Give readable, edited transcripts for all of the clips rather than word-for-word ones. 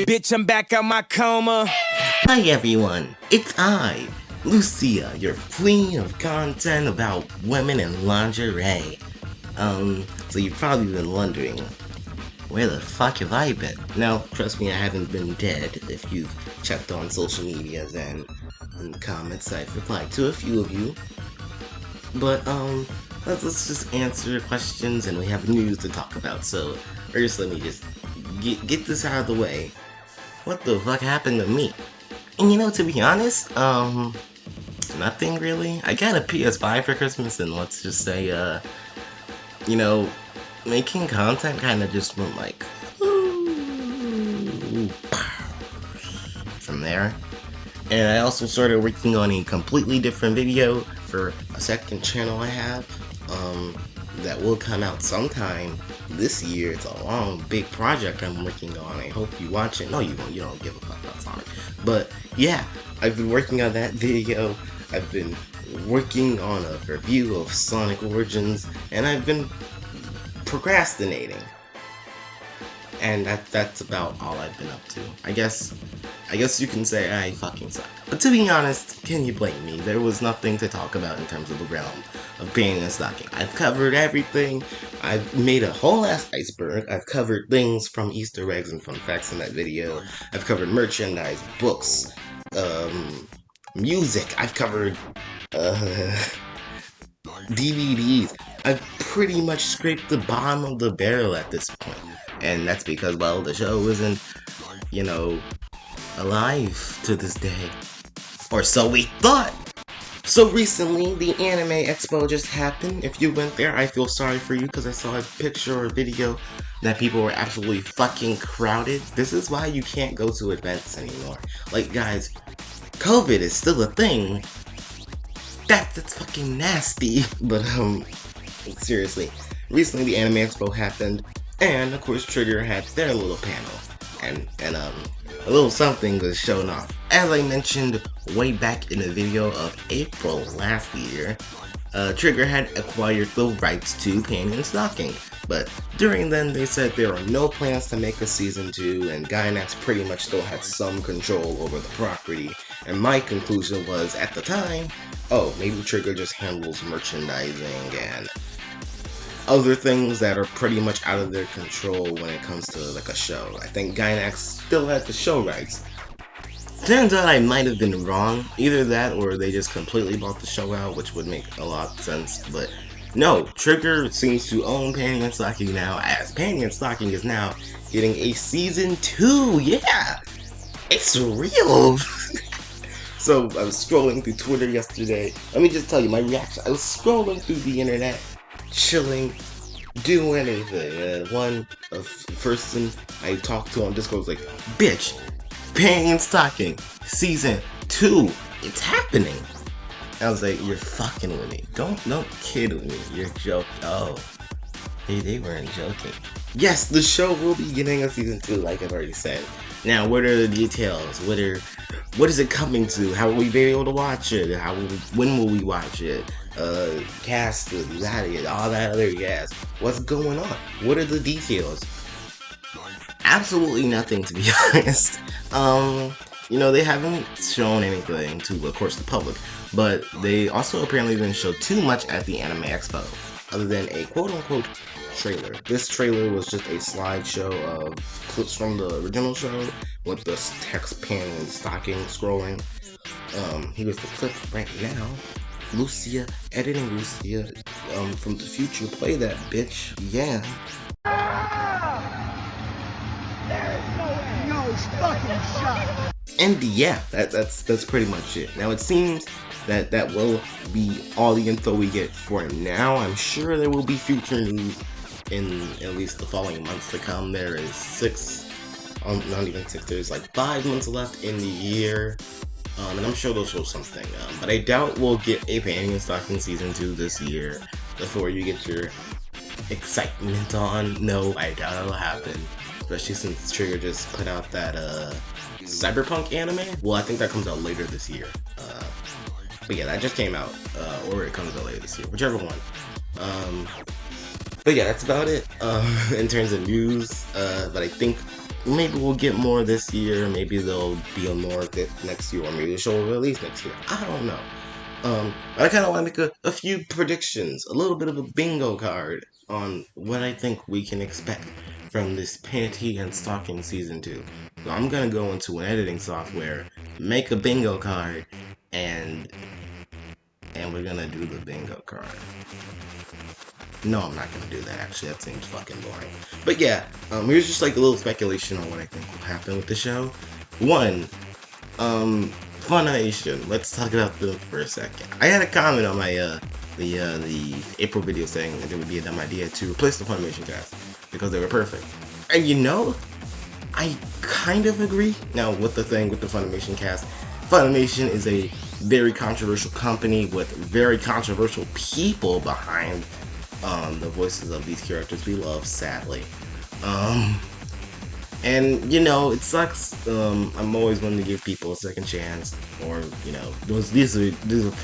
Bitch, I'm back out my coma. Hi everyone, it's I, Lucia, your queen of content about women in lingerie. So you've probably been wondering, where the fuck have I been? Now, trust me, I haven't been dead. If you've checked on social medias and in the comments, I've replied to a few of you. But, let's just answer questions, and we have news to talk about. So, first, let me just get this out of the way. What the fuck happened to me? And you know, to be honest, nothing really. I got a PS5 for Christmas, and let's just say, you know, making content kind of just went like, from there. And I also started working on a completely different video for a second channel I have, that will come out sometime this year. It's a long, big project I'm working on. I hope you watch it. No, you won't. You don't give a fuck about Sonic. But yeah, I've been working on that video. I've been working on a review of Sonic Origins, and I've been procrastinating. And that's about all I've been up to. I guess you can say I fucking suck. But to be honest, can you blame me? There was nothing to talk about in terms of the realm of painting and stocking. I've covered everything. I've made a whole ass iceberg. I've covered things from Easter eggs and fun facts in that video. I've covered merchandise, books, music. I've covered DVDs. I've pretty much scraped the bottom of the barrel at this point. And that's because, well, the show isn't, you know, alive to this day. Or so we thought! So recently, the Anime Expo just happened. If you went there, I feel sorry for you because I saw a picture or a video that people were absolutely fucking crowded. This is why you can't go to events anymore. Like, guys, COVID is still a thing. That's fucking nasty. But, seriously. Recently, the Anime Expo happened. And, of course, Trigger had their little panel, and a little something was shown off. As I mentioned way back in the video of April last year, Trigger had acquired the rights to Panty and Stocking, but during then they said there are no plans to make a season 2, and Gainax pretty much still had some control over the property, and my conclusion was, at the time, oh, maybe Trigger just handles merchandising and other things that are pretty much out of their control when it comes to like a show. I think Gainax still had the show rights. Turns out I might have been wrong. Either that or they just completely bought the show out, which would make a lot of sense. But no, Trigger seems to own Panty and Stocking now, as Panty and Stocking is now getting a season 2. Yeah! It's real! So I was scrolling through Twitter yesterday. Let me just tell you my reaction. I was scrolling through the internet, chilling, do anything. One person I talked to on Discord was like, bitch, Panty and Stocking, season 2, it's happening. I was like, you're fucking with me. Don't kid with me. You're joking. Oh, they weren't joking. Yes, the show will be getting a season 2, like I've already said. Now, what are the details? What is it coming to? How will we be able to watch it? When will we watch it? Cast, all that other gas. What's going on? What are the details? Absolutely nothing, to be honest. You know, they haven't shown anything to, of course, the public, but they also apparently didn't show too much at the Anime Expo, other than a quote-unquote trailer. This trailer was just a slideshow of clips from the original show with the text panning and stocking scrolling. Here's the clip right now. Lucia, editing Lucia, from the future, play that bitch, yeah. There's no fucking shot. And yeah, that's pretty much it. Now it seems that will be all the info we get for now. I'm sure there will be future news in at least the following months to come. There is not even 6, there's like 5 months left in the year. And I'm sure they'll show something, but I doubt we'll get a Panty and Stocking season 2 this year before you get your excitement on. No, I doubt it'll happen, especially since Trigger just put out that Cyberpunk anime. Well, I think that comes out later this year, but yeah, that just came out, or it comes out later this year, whichever one. But yeah, that's about it in terms of news, but I think maybe we'll get more this year, maybe there'll be more of it next year, or maybe the show will release next year. I don't know. But I kind of want to make a few predictions, a little bit of a bingo card on what I think we can expect from this Panty and Stocking Season 2. So I'm going to go into an editing software, make a bingo card, and we're going to do the bingo card. No, I'm not gonna do that, actually. That seems fucking boring. But yeah, here's just like a little speculation on what I think will happen with the show. One, Funimation. Let's talk about them for a second. I had a comment on my the April video saying that it would be a dumb idea to replace the Funimation cast because they were perfect. And you know, I kind of agree. Now, with the thing with the Funimation cast, Funimation is a very controversial company with very controversial people behind the voices of these characters we love, sadly. And you know, it sucks. I'm always willing to give people a second chance, or you know, these are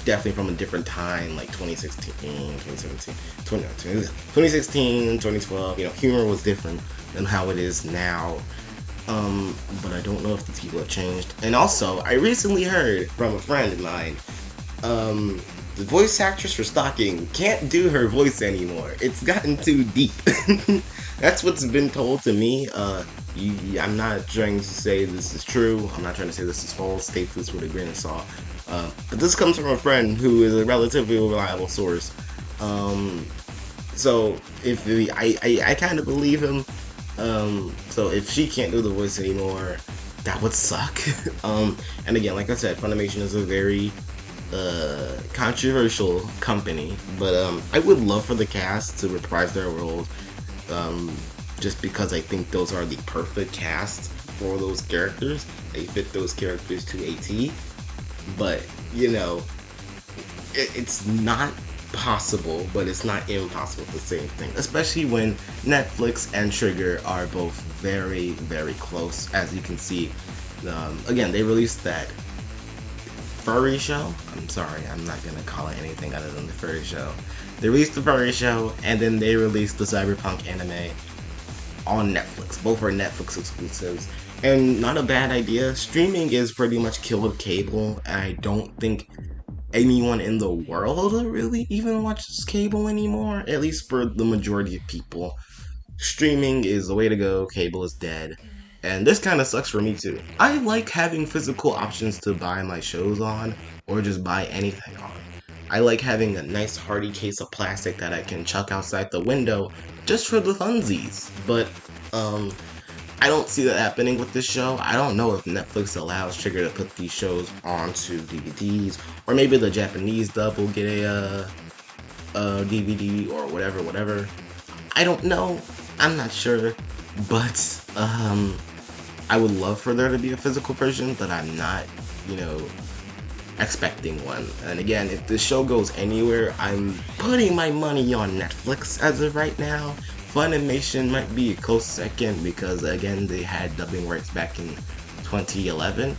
definitely from a different time, like 2016, 2017, 2016, 2012. You know, humor was different than how it is now. But I don't know if these people have changed. And also, I recently heard from a friend of mine, the voice actress for Stocking can't do her voice anymore. It's gotten too deep. That's what's been told to me. I'm not trying to say this is true. I'm not trying to say this is false. Take this with a grain of salt. But this comes from a friend who is a relatively reliable source. So if I kind of believe him. So if she can't do the voice anymore, that would suck. And again, like I said, Funimation is a very controversial company, but I would love for the cast to reprise their roles, just because I think those are the perfect cast for those characters. They fit those characters to a T. But you know, it's not possible, but it's not impossible the same thing, especially when Netflix and Trigger are both very, very close. As you can see, again, they released that furry show. I'm sorry, I'm not gonna call it anything other than the furry show. They released the furry show, and then they released the Cyberpunk anime on Netflix. Both are Netflix exclusives, and not a bad idea. Streaming is pretty much killed cable, and I don't think anyone in the world really even watches cable anymore, at least for the majority of people. Streaming is the way to go. Cable is dead. And this kind of sucks for me too. I like having physical options to buy my shows on, or just buy anything on. I like having a nice hearty case of plastic that I can chuck outside the window just for the funsies. But I don't see that happening with this show. I don't know if Netflix allows Trigger to put these shows onto DVDs, or maybe the Japanese dub will get a DVD or whatever. I don't know. I'm not sure. But I would love for there to be a physical version, but I'm not, you know, expecting one. And again, if this show goes anywhere, I'm putting my money on Netflix as of right now. Funimation might be a close second because, again, they had dubbing rights back in 2011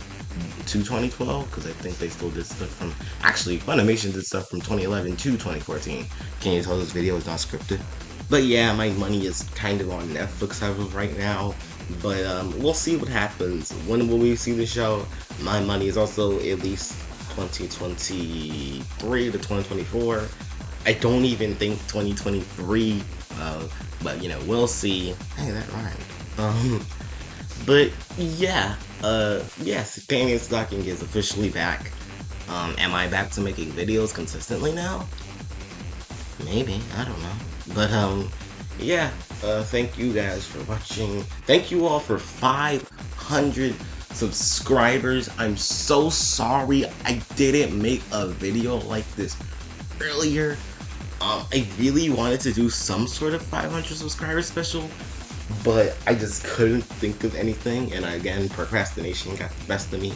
to 2012, because I think they still did stuff from... Actually, Funimation did stuff from 2011 to 2014. Can you tell this video is not scripted? But yeah, my money is kind of on Netflix as of right now. But we'll see what happens. When will we see the show? My money is also at least 2023 to 2024. I don't even think 2023, but you know, we'll see. Hey, that rhymed. But yeah, yes, Panty and Stocking is officially back. Am I back to making videos consistently now? Maybe, I don't know. But yeah, thank you guys for watching. Thank you all for 500 subscribers. I'm so sorry I didn't make a video like this earlier. I really wanted to do some sort of 500 subscriber special, but I just couldn't think of anything, and again, procrastination got the best of me.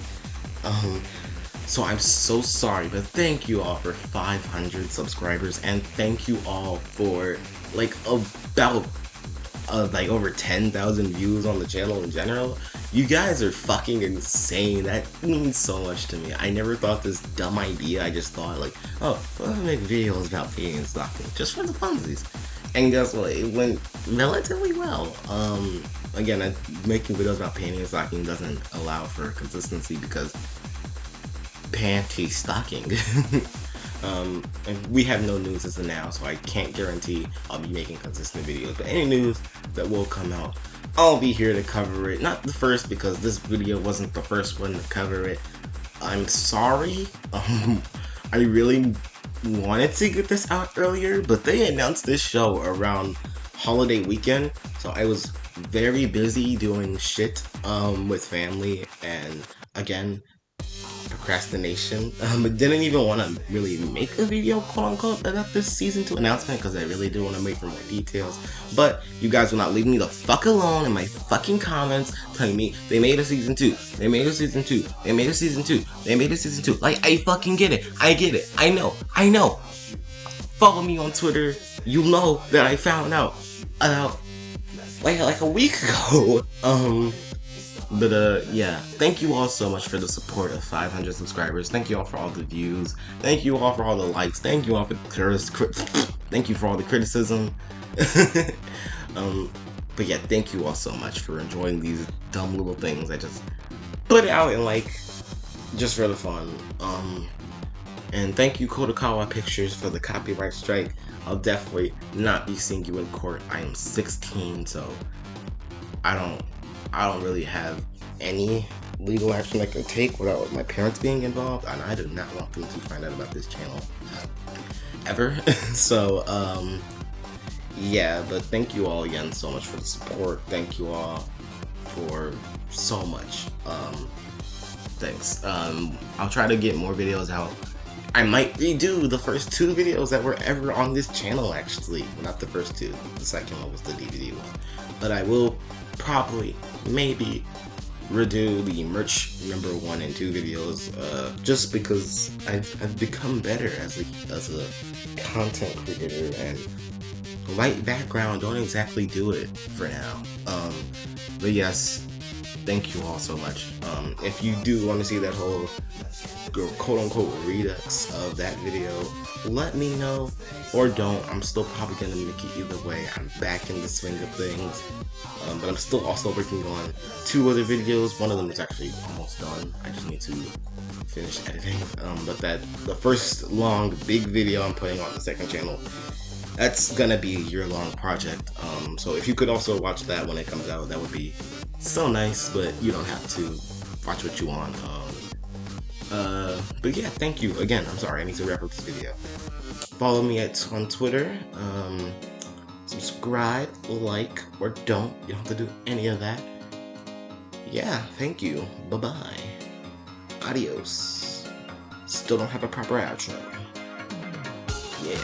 So I'm so sorry, but thank you all for 500 subscribers, and thank you all for like about like over 10,000 views on the channel in general. You guys are fucking insane. That means so much to me. I never thought this dumb idea. I just thought like, oh, let's make videos about Panty and Stocking just for the funsies. And guess what? It went relatively well. Again, making videos about panty and stocking doesn't allow for consistency because panty stocking. And we have no news as of now, so I can't guarantee I'll be making consistent videos. But any news that will come out, I'll be here to cover it. Not the first, because this video wasn't the first one to cover it. I'm sorry. I really wanted to get this out earlier, but they announced this show around holiday weekend, so I was very busy doing shit with family, and again, procrastination. I didn't even want to really make a video, quote unquote, about this season 2 announcement because I really do want to make for more details. But you guys will not leave me the fuck alone in my fucking comments telling me they made a season 2, they made a season 2, they made a season 2, they made a season 2. Like, I fucking get it. I get it. I know. Follow me on Twitter. You know that I found out like a week ago. But yeah, thank you all so much for the support of 500 subscribers. Thank you all for all the views. Thank you all for all the likes. Thank you all for thank you for all the criticism. But yeah, thank you all so much for enjoying these dumb little things I just put out and like just for the fun. And thank you Kodakawa Pictures for the copyright strike. I'll definitely not be seeing you in court. I am 16, so I don't really have any legal action I can take without my parents being involved, and I do not want them to find out about this channel ever. So yeah, but thank you all again so much for the support. Thank you all for so much. Thanks. I'll try to get more videos out. I might redo the first 2 videos that were ever on this channel, actually. Not the first 2. The second one was the DVD one. But I will probably, maybe, redo the merch number 1 and 2 videos, just because I've become better as a content creator, and light background don't exactly do it for now. But yes, thank you all so much. If you do want to see that whole quote-unquote redux of that video, let me know, or don't. I'm still probably gonna make it either way. I'm back in the swing of things, but I'm still also working on 2 other videos. One of them is actually almost done. I just need to finish editing. But the first long big video I'm putting on the second channel, that's gonna be a year-long project. So if you could also watch that when it comes out, that would be so nice. But you don't have to watch what you want. But yeah, thank you again. I'm sorry, I need to wrap up this video. Follow me on Twitter. Subscribe, like, or don't. You don't have to do any of that. Yeah, thank you. Bye-bye. Adios. Still don't have a proper outro. Yeah.